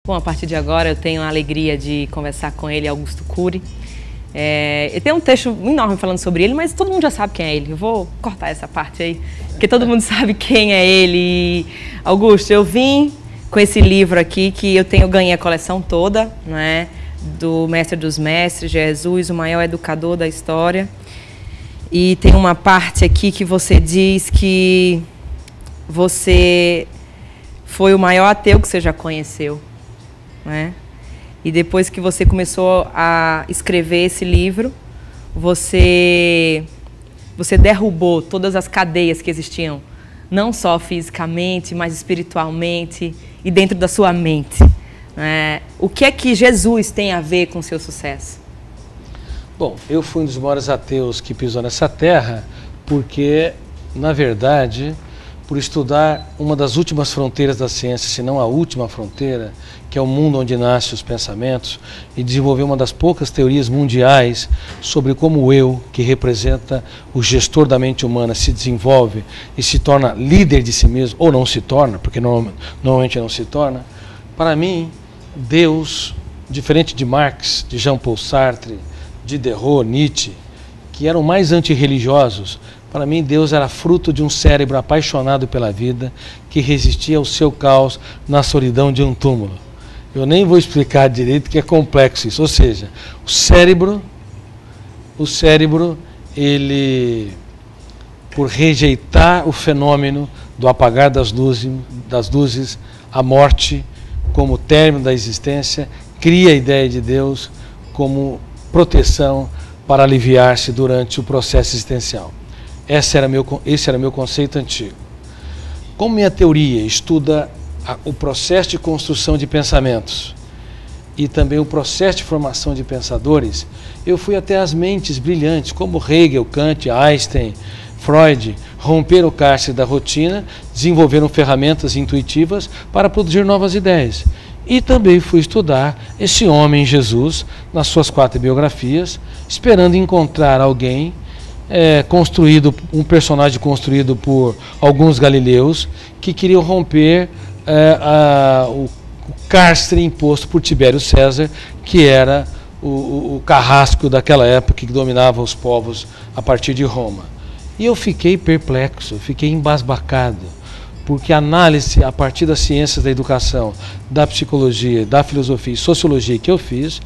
Bom, a partir de agora eu tenho a alegria de conversar com ele, Augusto Cury. Eu tenho um texto enorme falando sobre ele, mas todo mundo já sabe quem é ele. Eu vou cortar essa parte aí, porque todo mundo sabe quem é ele. Augusto, eu vim com esse livro aqui, que ganhei a coleção toda, né, do Mestre dos Mestres, Jesus, o maior educador da história. E tem uma parte aqui que você diz que você foi o maior ateu que você já conheceu. Né? E depois que você começou a escrever esse livro, você derrubou todas as cadeias que existiam, não só fisicamente, mas espiritualmente e dentro da sua mente. Né? O que é que Jesus tem a ver com o seu sucesso? Bom, eu fui um dos maiores ateus que pisou nessa terra porque, na verdade, por estudar uma das últimas fronteiras da ciência, se não a última fronteira, que é o mundo onde nascem os pensamentos, e desenvolver uma das poucas teorias mundiais sobre como o eu, que representa o gestor da mente humana, se desenvolve e se torna líder de si mesmo, ou não se torna, porque normalmente não se torna. Para mim, Deus, diferente de Marx, de Jean-Paul Sartre, de Diderot, Nietzsche, que eram mais antirreligiosos, para mim, Deus era fruto de um cérebro apaixonado pela vida, que resistia ao seu caos na solidão de um túmulo. Eu nem vou explicar direito, que é complexo isso. Ou seja, o cérebro, ele, por rejeitar o fenômeno do apagar das luzes, a morte como término da existência, cria a ideia de Deus como proteção para aliviar-se durante o processo existencial. Esse era meu conceito antigo. Como minha teoria estuda o processo de construção de pensamentos e também o processo de formação de pensadores, eu fui até as mentes brilhantes, como Hegel, Kant, Einstein, Freud, romperam o cárcere da rotina, desenvolveram ferramentas intuitivas para produzir novas ideias. E também fui estudar esse homem, Jesus, nas suas 4 biografias, esperando encontrar alguém um personagem construído por alguns galileus que queriam romper o cárcere imposto por Tibério César, que era o carrasco daquela época que dominava os povos a partir de Roma. E eu fiquei perplexo, fiquei embasbacado, porque a análise a partir das ciências da educação, da psicologia, da filosofia e sociologia que eu fiz,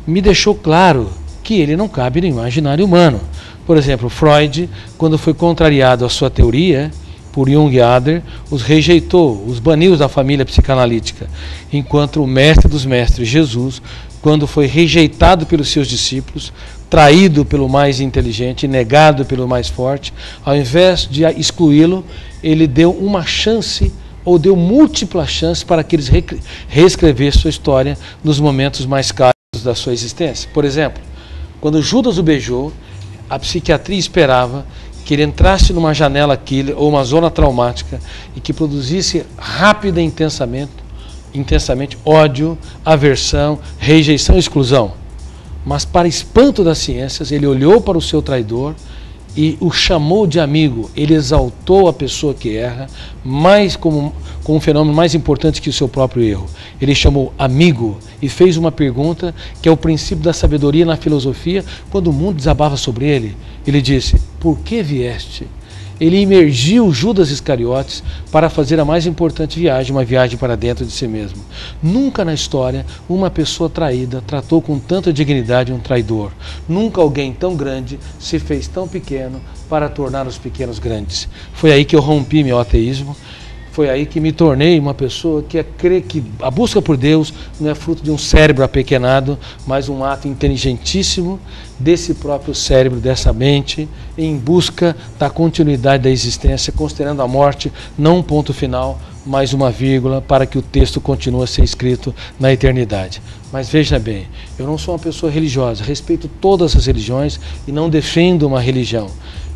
me deixou claro que ele não cabe no imaginário humano. Por exemplo, Freud, quando foi contrariado a sua teoria por Jung e Adler, os rejeitou, os baniu da família psicanalítica, enquanto o mestre dos mestres, Jesus, quando foi rejeitado pelos seus discípulos, traído pelo mais inteligente, negado pelo mais forte, ao invés de excluí-lo, ele deu uma chance, ou deu múltiplas chances para que eles reescrevessem sua história nos momentos mais cálidos da sua existência. Por exemplo, quando Judas o beijou, a psiquiatria esperava que ele entrasse numa janela killer ou uma zona traumática e que produzisse rápida e intensamente ódio, aversão, rejeição e exclusão. Mas, para espanto das ciências, ele olhou para o seu traidor e o chamou de amigo. Ele exaltou a pessoa que erra, mais como um fenômeno mais importante que o seu próprio erro. Ele chamou amigo e fez uma pergunta que é o princípio da sabedoria na filosofia. Quando o mundo desabava sobre ele, ele disse: por que vieste? Ele imergiu Judas Iscariotes para fazer a mais importante viagem, uma viagem para dentro de si mesmo. Nunca na história uma pessoa traída tratou com tanta dignidade um traidor. Nunca alguém tão grande se fez tão pequeno para tornar os pequenos grandes. Foi aí que eu rompi meu ateísmo. Foi aí que me tornei uma pessoa que crê que a busca por Deus não é fruto de um cérebro apequenado, mas um ato inteligentíssimo desse próprio cérebro, dessa mente, em busca da continuidade da existência, considerando a morte não um ponto final, mas uma vírgula, para que o texto continue a ser escrito na eternidade. Mas veja bem, eu não sou uma pessoa religiosa, respeito todas as religiões e não defendo uma religião.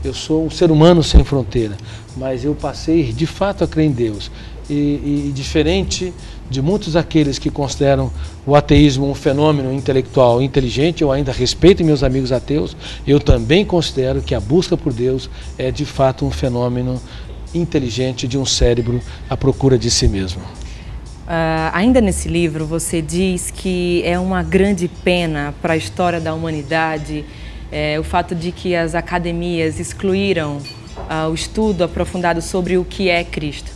Eu sou um ser humano sem fronteira, mas eu passei de fato a crer em Deus. E diferente de muitos daqueles que consideram o ateísmo um fenômeno intelectual inteligente, eu ainda respeito meus amigos ateus, eu também considero que a busca por Deus é de fato um fenômeno inteligente de um cérebro à procura de si mesmo. Ainda nesse livro, você diz que é uma grande pena para a história da humanidade o fato de que as academias excluíram o estudo aprofundado sobre o que é Cristo.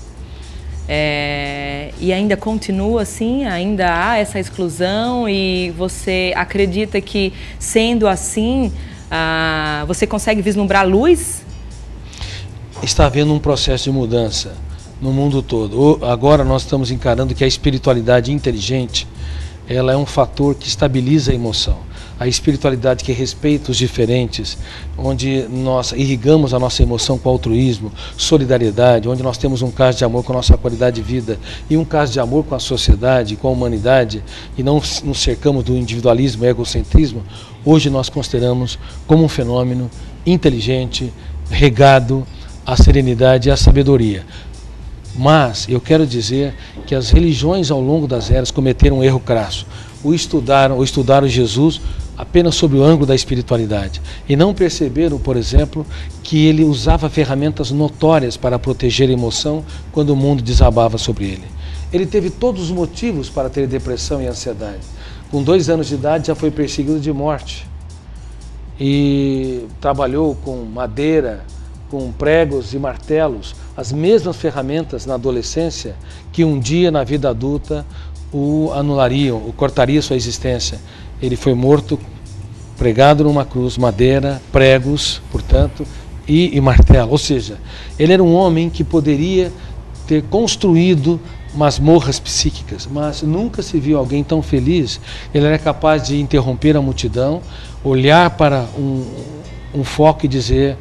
E ainda continua assim, ainda há essa exclusão, e você acredita que, sendo assim, você consegue vislumbrar luz? Está havendo um processo de mudança no mundo todo. Agora nós estamos encarando que a espiritualidade inteligente, ela é um fator que estabiliza a emoção. A espiritualidade que respeita os diferentes, onde nós irrigamos a nossa emoção com altruísmo, solidariedade, onde nós temos um caso de amor com a nossa qualidade de vida e um caso de amor com a sociedade, com a humanidade, e não nos cercamos do individualismo e egocentrismo, hoje nós consideramos como um fenômeno inteligente, regado à serenidade e à sabedoria. Mas eu quero dizer que as religiões ao longo das eras cometeram um erro crasso. Estudaram Jesus apenas sob o ângulo da espiritualidade e não perceberam, por exemplo, que ele usava ferramentas notórias para proteger a emoção quando o mundo desabava sobre ele. Ele teve todos os motivos para ter depressão e ansiedade. Com 2 anos de idade já foi perseguido de morte e trabalhou com madeira, com pregos e martelos, as mesmas ferramentas na adolescência que um dia na vida adulta o anulariam, o cortaria sua existência. Ele foi morto, pregado numa cruz, madeira, pregos, portanto, e martelo. Ou seja, ele era um homem que poderia ter construído masmorras psíquicas, mas nunca se viu alguém tão feliz. Ele era capaz de interromper a multidão, olhar para um foco e dizer: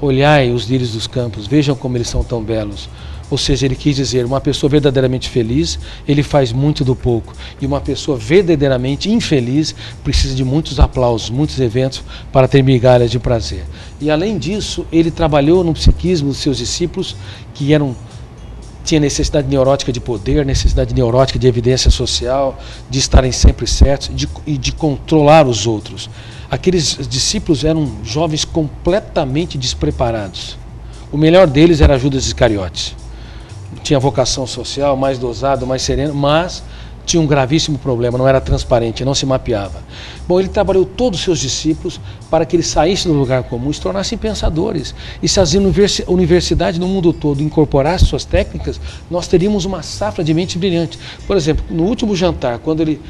olhai os lírios dos campos, vejam como eles são tão belos. Ou seja, ele quis dizer, uma pessoa verdadeiramente feliz, ele faz muito do pouco. E uma pessoa verdadeiramente infeliz precisa de muitos aplausos, muitos eventos para ter migalhas de prazer. E além disso, ele trabalhou no psiquismo dos seus discípulos, que tinha necessidade neurótica de poder, necessidade neurótica de evidência social, de estarem sempre certos e de controlar os outros. Aqueles discípulos eram jovens completamente despreparados. O melhor deles era Judas Iscariotes. Tinha vocação social, mais dosado, mais sereno, mas tinha um gravíssimo problema, não era transparente, não se mapeava. Bom, ele trabalhou todos os seus discípulos para que eles saíssem do lugar comum e se tornassem pensadores. E se as universidades no mundo todo incorporassem suas técnicas, nós teríamos uma safra de mente brilhante. Por exemplo, no último jantar, quando ele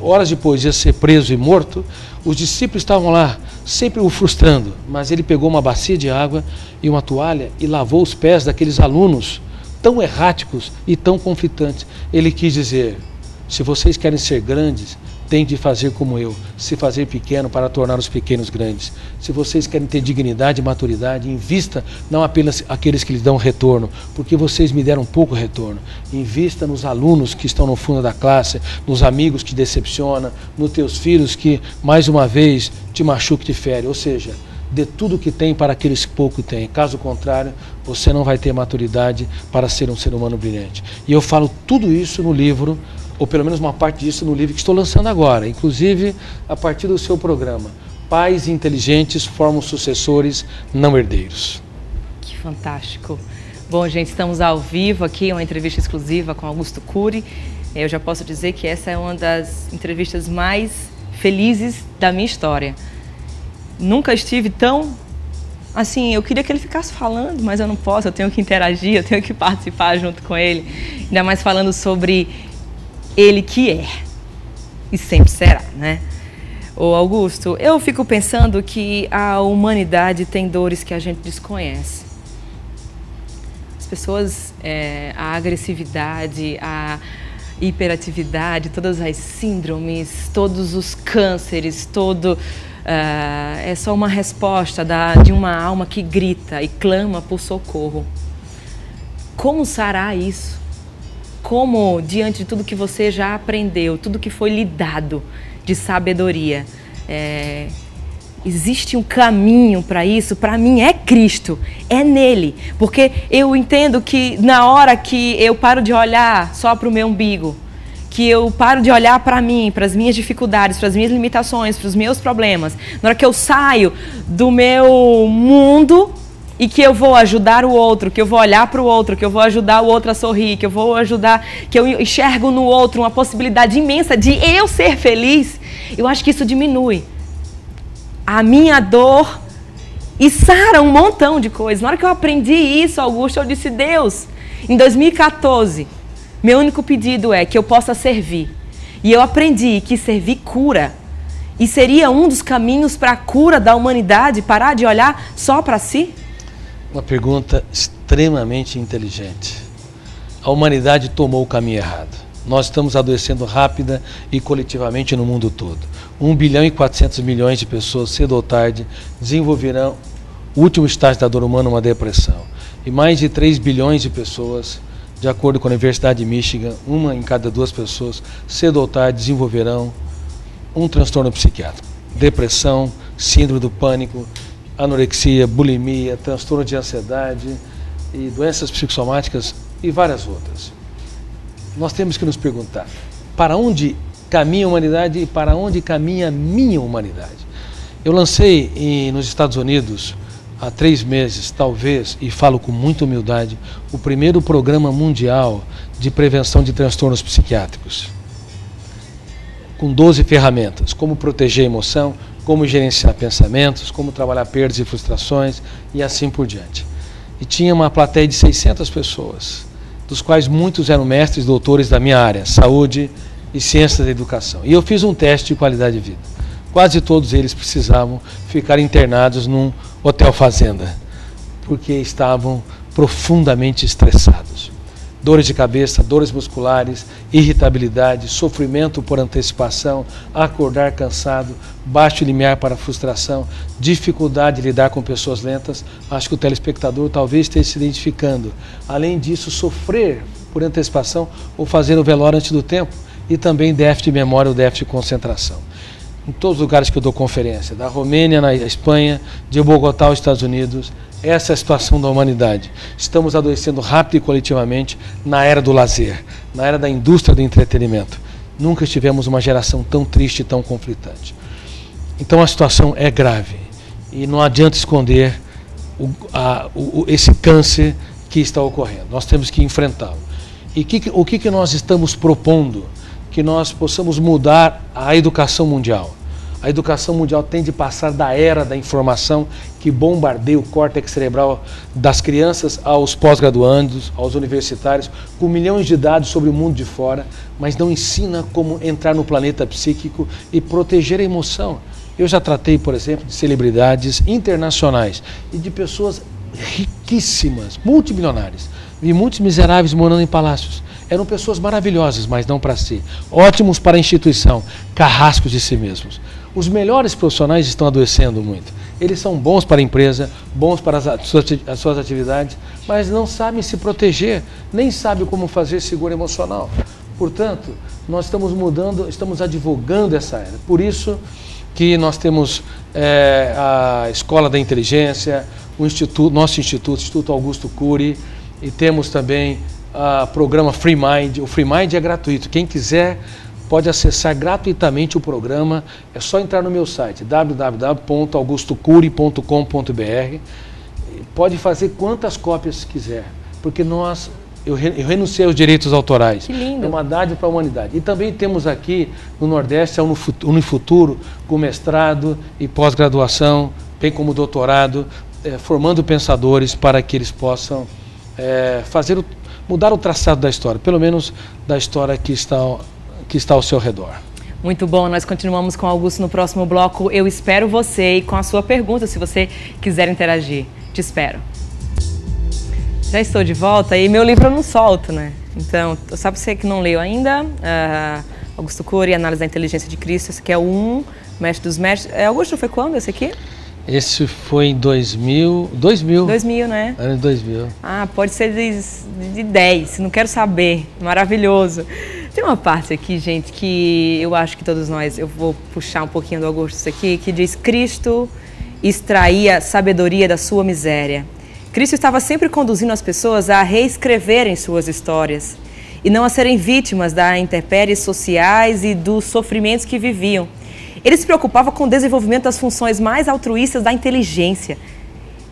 horas depois, ia ser preso e morto, os discípulos estavam lá, sempre o frustrando, mas ele pegou uma bacia de água e uma toalha e lavou os pés daqueles alunos tão erráticos e tão conflitantes. Ele quis dizer: se vocês querem ser grandes, têm de fazer como eu, se fazer pequeno para tornar os pequenos grandes. Se vocês querem ter dignidade e maturidade, invista não apenas aqueles que lhes dão retorno, porque vocês me deram pouco retorno. Invista nos alunos que estão no fundo da classe, nos amigos que decepcionam, nos teus filhos que, mais uma vez, te machucam e te ferem. Ou seja, dê tudo o que tem para aqueles que pouco têm. Caso contrário, você não vai ter maturidade para ser um ser humano brilhante. E eu falo tudo isso no livro, ou pelo menos uma parte disso no livro que estou lançando agora, inclusive a partir do seu programa. Pais inteligentes formam sucessores, não herdeiros. Que fantástico. Bom, gente, estamos ao vivo aqui, uma entrevista exclusiva com Augusto Cury. Eu já posso dizer que essa é uma das entrevistas mais felizes da minha história. Nunca estive tão... Assim, eu queria que ele ficasse falando, mas eu não posso, eu tenho que interagir, eu tenho que participar junto com ele. Ainda mais falando sobre ele que é e sempre será, né? Ô Augusto, eu fico pensando que a humanidade tem dores que a gente desconhece. As pessoas, a agressividade, a hiperatividade, todas as síndromes, todos os cânceres, é só uma resposta de uma alma que grita e clama por socorro. Como sarar isso? Como, diante de tudo que você já aprendeu, tudo que foi lhe dado de sabedoria, existe um caminho para isso? Para mim é Cristo, é nele. Porque eu entendo que na hora que eu paro de olhar só para o meu umbigo, que eu paro de olhar para mim, para as minhas dificuldades, para as minhas limitações, para os meus problemas, na hora que eu saio do meu mundo e que eu vou ajudar o outro, que eu vou olhar para o outro, que eu vou ajudar o outro a sorrir, que eu vou ajudar, que eu enxergo no outro uma possibilidade imensa de eu ser feliz, eu acho que isso diminui a minha dor e sara um montão de coisas. Na hora que eu aprendi isso, Augusto, eu disse, Deus, em 2014, meu único pedido é que eu possa servir. E eu aprendi que servir cura. E seria um dos caminhos para a cura da humanidade, parar de olhar só para si? Uma pergunta extremamente inteligente. A humanidade tomou o caminho errado. Nós estamos adoecendo rápida e coletivamente no mundo todo. 1 bilhão e 400 milhões de pessoas, cedo ou tarde, desenvolverão o último estágio da dor humana, uma depressão. E mais de 3 bilhões de pessoas, de acordo com a Universidade de Michigan, 1 em cada 2 pessoas, cedo ou tarde, desenvolverão um transtorno psiquiátrico. Depressão, síndrome do pânico, anorexia, bulimia, transtorno de ansiedade e doenças psicossomáticas e várias outras. Nós temos que nos perguntar, para onde caminha a humanidade e para onde caminha a minha humanidade? Eu lancei nos Estados Unidos, há 3 meses, talvez, e falo com muita humildade, o primeiro programa mundial de prevenção de transtornos psiquiátricos. Com 12 ferramentas, como proteger a emoção, como gerenciar pensamentos, como trabalhar perdas e frustrações e assim por diante. E tinha uma plateia de 600 pessoas, dos quais muitos eram mestres e doutores da minha área, saúde e ciências da educação. E eu fiz um teste de qualidade de vida. Quase todos eles precisavam ficar internados num hotel fazenda, porque estavam profundamente estressados. Dores de cabeça, dores musculares, irritabilidade, sofrimento por antecipação, acordar cansado, baixo limiar para frustração, dificuldade de lidar com pessoas lentas. Acho que o telespectador talvez esteja se identificando. Além disso, sofrer por antecipação ou fazer o velório antes do tempo e também déficit de memória ou déficit de concentração. Em todos os lugares que eu dou conferência, da Romênia na Espanha, de Bogotá aos Estados Unidos, essa é a situação da humanidade. Estamos adoecendo rápido e coletivamente na era do lazer, na era da indústria do entretenimento. Nunca tivemos uma geração tão triste e tão conflitante. Então a situação é grave e não adianta esconder esse câncer que está ocorrendo. Nós temos que enfrentá-lo. E o que nós estamos propondo? Que nós possamos mudar a educação mundial. A educação mundial tem de passar da era da informação que bombardeia o córtex cerebral das crianças aos pós-graduandos, aos universitários, com milhões de dados sobre o mundo de fora, mas não ensina como entrar no planeta psíquico e proteger a emoção. Eu já tratei, por exemplo, de celebridades internacionais e de pessoas riquíssimas, multimilionárias. Vi muitos miseráveis morando em palácios. Eram pessoas maravilhosas, mas não para si. Ótimos para a instituição, carrascos de si mesmos. Os melhores profissionais estão adoecendo muito. Eles são bons para a empresa, bons para as suas atividades, mas não sabem se proteger, nem sabem como fazer seguro emocional. Portanto, nós estamos mudando, estamos advogando essa era. Por isso que nós temos a Escola da Inteligência, o nosso Instituto Augusto Cury, e temos também o programa Free Mind. O Free Mind é gratuito. Quem quiser pode acessar gratuitamente o programa. É só entrar no meu site, www.augustocury.com.br. Pode fazer quantas cópias quiser, porque eu renunciei aos direitos autorais. Que lindo. É uma dádiva para a humanidade. E também temos aqui no Nordeste a Unifuturo, com mestrado e pós-graduação, bem como doutorado, formando pensadores para que eles possam mudar o traçado da história, pelo menos da história que está ao seu redor. Muito bom, nós continuamos com o Augusto no próximo bloco. Eu espero você e com a sua pergunta, se você quiser interagir. Te espero. Já estou de volta e meu livro eu não solto, né? Então, sabe você que não leu ainda? Augusto Cury, Análise da Inteligência de Cristo. Esse aqui é o 1, Mestre dos Mestres. Augusto, foi quando esse aqui? Esse foi em 2000. 2000, né? Ano de 2000. Pode ser de 10, não quero saber. Maravilhoso. Tem uma parte aqui, gente, que eu acho que todos nós, eu vou puxar um pouquinho do Augusto isso aqui, que diz: Cristo extraía sabedoria da sua miséria. Cristo estava sempre conduzindo as pessoas a reescreverem suas histórias e não a serem vítimas das intempéries sociais e dos sofrimentos que viviam. Ele se preocupava com o desenvolvimento das funções mais altruístas da inteligência,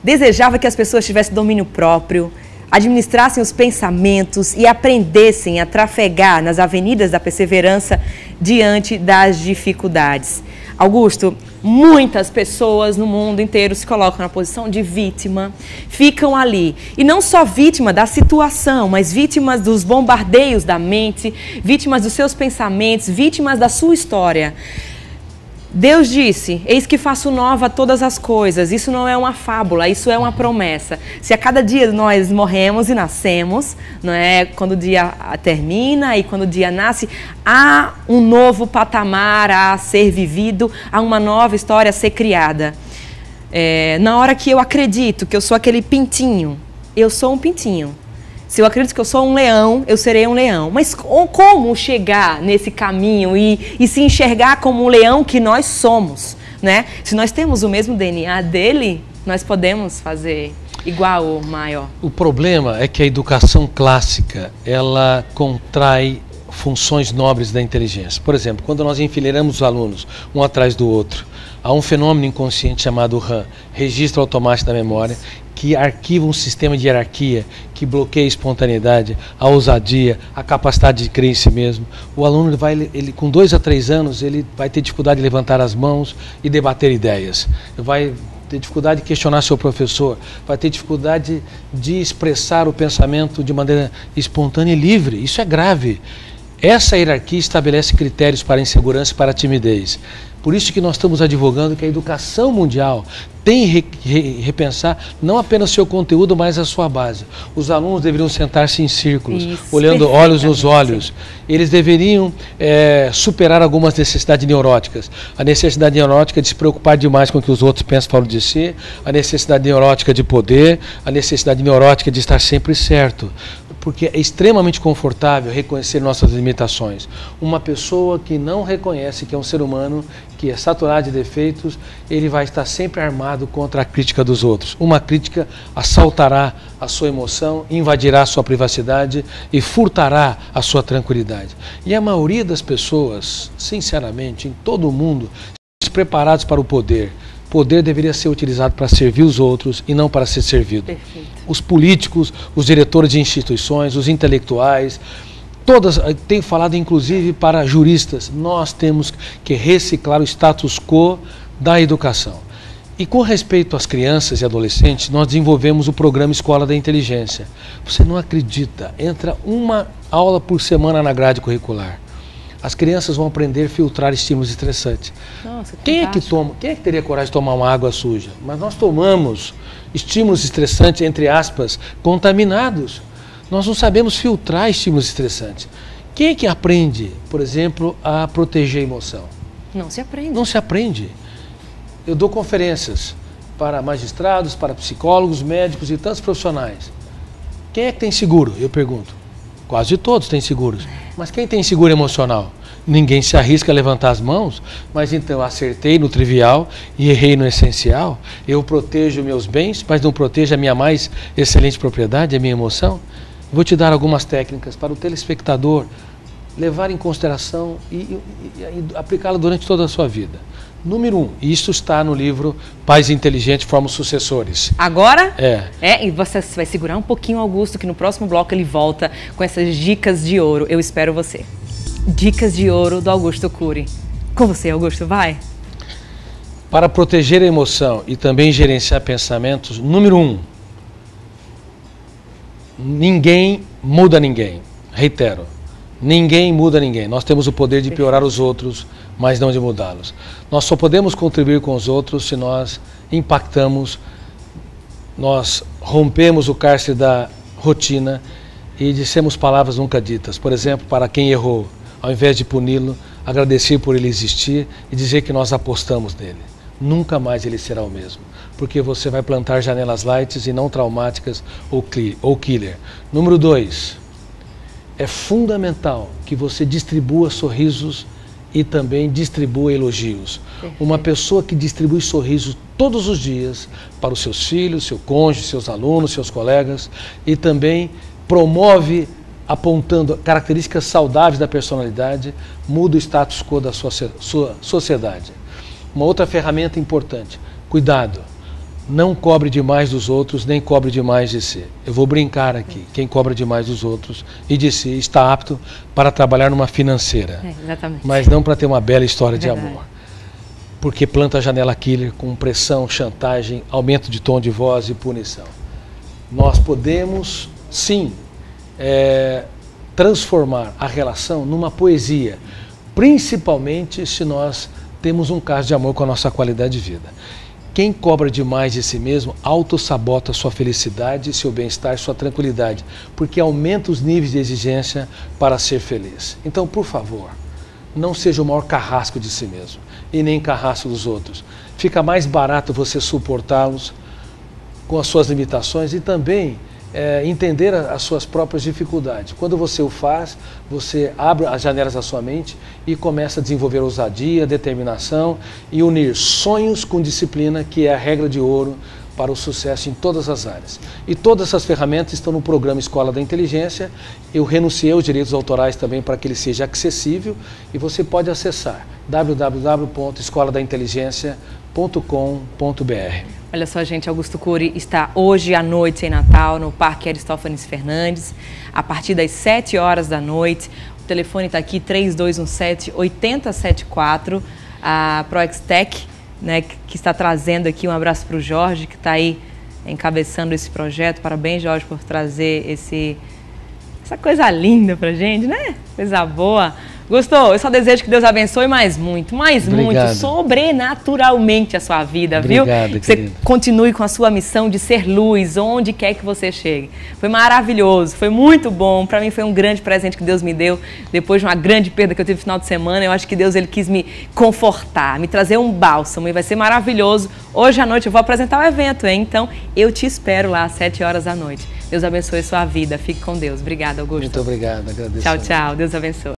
desejava que as pessoas tivessem domínio próprio, administrassem os pensamentos e aprendessem a trafegar nas avenidas da perseverança diante das dificuldades. Augusto, muitas pessoas no mundo inteiro se colocam na posição de vítima, ficam ali. E não só vítima da situação, mas vítimas dos bombardeios da mente, vítimas dos seus pensamentos, vítimas da sua história. Deus disse, eis que faço nova todas as coisas. Isso não é uma fábula, isso é uma promessa. Se a cada dia nós morremos e nascemos, não é? Quando o dia termina e quando o dia nasce, há um novo patamar a ser vivido, há uma nova história a ser criada. Na hora que eu acredito que eu sou aquele pintinho, eu sou um pintinho. Se eu acredito que eu sou um leão, eu serei um leão. Mas como chegar nesse caminho e se enxergar como um leão que nós somos, né? Se nós temos o mesmo DNA dele, nós podemos fazer igual ou maior. O problema é que a educação clássica, ela contrai funções nobres da inteligência. Por exemplo, quando nós enfileiramos os alunos um atrás do outro, há um fenômeno inconsciente chamado RAM, registro automático da memória, que arquiva um sistema de hierarquia, que bloqueia a espontaneidade, a ousadia, a capacidade de crer em si mesmo. O aluno, ele com 2 a 3 anos, ele vai ter dificuldade de levantar as mãos e debater ideias. Vai ter dificuldade de questionar seu professor, vai ter dificuldade de expressar o pensamento de maneira espontânea e livre. Isso é grave. Essa hierarquia estabelece critérios para a insegurança e para a timidez. Por isso que nós estamos advogando que a educação mundial tem que repensar não apenas seu conteúdo, mas a sua base. Os alunos deveriam sentar-se em círculos, olhando olhos nos olhos. Eles deveriam superar algumas necessidades neuróticas. A necessidade neurótica de se preocupar demais com o que os outros pensam fora de si, a necessidade neurótica de poder, a necessidade neurótica de estar sempre certo. Porque é extremamente confortável reconhecer nossas limitações. Uma pessoa que não reconhece que é um ser humano, que é saturado de defeitos, ele vai estar sempre armado contra a crítica dos outros. Uma crítica assaltará a sua emoção, invadirá a sua privacidade e furtará a sua tranquilidade. E a maioria das pessoas, sinceramente, em todo o mundo, estão preparados para o poder. Poder deveria ser utilizado para servir os outros e não para ser servido. Perfeito. Os políticos, os diretores de instituições, os intelectuais, todas, tenho falado inclusive para juristas, nós temos que reciclar o status quo da educação. E com respeito às crianças e adolescentes, nós desenvolvemos o programa Escola da Inteligência. Você não acredita, entra uma aula por semana na grade curricular. As crianças vão aprender a filtrar estímulos estressantes. Nossa, quem é que teria coragem de tomar uma água suja? Mas nós tomamos estímulos estressantes, entre aspas, contaminados. Nós não sabemos filtrar estímulos estressantes. Quem é que aprende, por exemplo, a proteger a emoção? Não se aprende. Não se aprende. Eu dou conferências para magistrados, para psicólogos, médicos e tantos profissionais. Quem é que tem seguro? Eu pergunto. Quase todos têm seguros. Mas quem tem seguro emocional? Ninguém se arrisca a levantar as mãos, mas então acertei no trivial e errei no essencial. Eu protejo meus bens, mas não protejo a minha mais excelente propriedade, a minha emoção. Vou te dar algumas técnicas para o telespectador levar em consideração e aplicá-la durante toda a sua vida. Número 1, e isso está no livro Pais Inteligentes Formam Sucessores. Agora? É. E você vai segurar um pouquinho, Augusto, que no próximo bloco ele volta com essas dicas de ouro. Eu espero você. Dicas de ouro do Augusto Cury. Com você, Augusto, vai. Para proteger a emoção e também gerenciar pensamentos, número 1, ninguém muda ninguém. Reitero. Ninguém muda ninguém. Nós temos o poder de piorar os outros, mas não de mudá-los. Nós só podemos contribuir com os outros se nós impactamos, nós rompemos o cárcere da rotina e dissemos palavras nunca ditas. Por exemplo, para quem errou, ao invés de puni-lo, agradecer por ele existir e dizer que nós apostamos nele. Nunca mais ele será o mesmo, porque você vai plantar janelas light e não traumáticas ou killer. Número 2. É fundamental que você distribua sorrisos e também distribua elogios. Perfeito. Uma pessoa que distribui sorrisos todos os dias para os seus filhos, seu cônjuge, seus alunos, seus colegas e também promove, apontando características saudáveis da personalidade, muda o status quo da sua sociedade. Uma outra ferramenta importante, cuidado. não cobre demais dos outros, nem cobre demais de si. Eu vou brincar aqui. Quem cobra demais dos outros e de si está apto para trabalhar numa financeira. Exatamente. Mas não para ter uma bela história de amor. Porque planta a janela killer com pressão, chantagem, aumento de tom de voz e punição. Nós podemos, sim, transformar a relação numa poesia, principalmente se nós temos um caso de amor com a nossa qualidade de vida. Quem cobra demais de si mesmo, autossabota sua felicidade, seu bem-estar, sua tranquilidade, porque aumenta os níveis de exigência para ser feliz. Então, por favor, não seja o maior carrasco de si mesmo e nem carrasco dos outros. Fica mais barato você suportá-los com as suas limitações e também entender as suas próprias dificuldades. Quando você o faz, você abre as janelas da sua mente e começa a desenvolver ousadia, determinação e unir sonhos com disciplina, que é a regra de ouro para o sucesso em todas as áreas. E todas essas ferramentas estão no programa Escola da Inteligência. Eu renunciei aos direitos autorais também para que ele seja acessível e você pode acessar www.escoladinteligência.com.br. Olha só, gente, Augusto Cury está hoje à noite em Natal, no Parque Aristófanes Fernandes, a partir das 7 horas da noite. O telefone está aqui, 3217-8074, a ProExTech, né, que está trazendo aqui, um abraço para o Jorge, que está aí encabeçando esse projeto. Parabéns, Jorge, por trazer essa coisa linda para a gente, né? Coisa boa. Gostou? Eu só desejo que Deus abençoe mais muito, sobrenaturalmente a sua vida, viu? Obrigado, que você querido. continue com a sua missão de ser luz, onde quer que você chegue. Foi maravilhoso, foi muito bom. Para mim foi um grande presente que Deus me deu, depois de uma grande perda que eu tive no final de semana. Eu acho que Deus ele quis me confortar, me trazer um bálsamo e vai ser maravilhoso. Hoje à noite eu vou apresentar o evento, hein? Então eu te espero lá às 7 horas da noite. Deus abençoe a sua vida. Fique com Deus. Obrigada, Augusto. Muito obrigado, agradeço. Tchau, tchau. Deus abençoe.